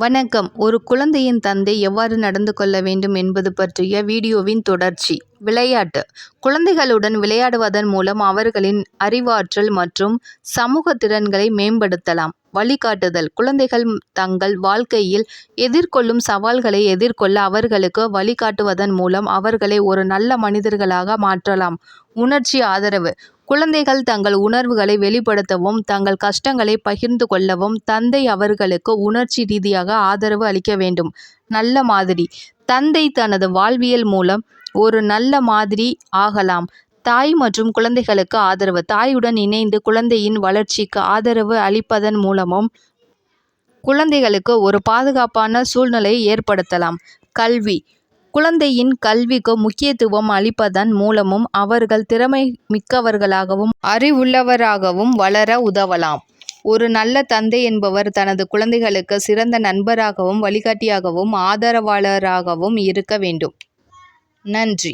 வணக்கம். ஒரு குழந்தையின் தந்தை எவ்வாறு நடந்து கொள்ள வேண்டும் என்பது பற்றிய வீடியோவின் தொடர்ச்சி. விளையாட்டு. குழந்தைகளுடன் விளையாடுவதன் மூலம் அவர்களின் அறிவாற்றல் மற்றும் சமூக திறன்களை மேம்படுத்தலாம். வழிகாட்டுதல். குழந்தைகள் தங்கள் வாழ்க்கையில் எதிர்கொள்ளும் சவால்களை எதிர்கொள்ள அவர்களுக்கு வழிகாட்டுவதன் மூலம் அவர்களை ஒரு நல்ல மனிதர்களாக மாற்றலாம். உணர்ச்சி ஆதரவு. குழந்தைகள் தங்கள் உணர்வுகளை வெளிப்படுத்தவும் தங்கள் கஷ்டங்களை பகிர்ந்து கொள்ளவும் தந்தை அவர்களுக்கு உணர்ச்சி ரீதியாக ஆதரவு அளிக்க வேண்டும். நல்ல மாதிரி. தந்தை தனது வாழ்வியல் மூலம் ஒரு நல்ல மாதிரி ஆகலாம். தாய் மற்றும் குழந்தைகளுக்கு ஆதரவு. தாயுடன் இணைந்து குழந்தையின் வளர்ச்சிக்கு ஆதரவு அளிப்பதன் மூலமும் குழந்தைகளுக்கு ஒரு பாதுகாப்பான சூழ்நிலையை ஏற்படுத்தலாம். கல்வி. குழந்தையின் கல்விக்கு முக்கியத்துவம் அளிப்பதன் மூலமும் அவர்கள் திறமை மிக்கவர்களாகவும் அறிவுள்ளவராகவும் வளர உதவலாம். ஒரு நல்ல தந்தை என்பவர் தனது குழந்தைகளுக்கு சிறந்த நண்பராகவும் வழிகாட்டியாகவும் ஆதரவாளராகவும் இருக்க வேண்டும். நன்றி.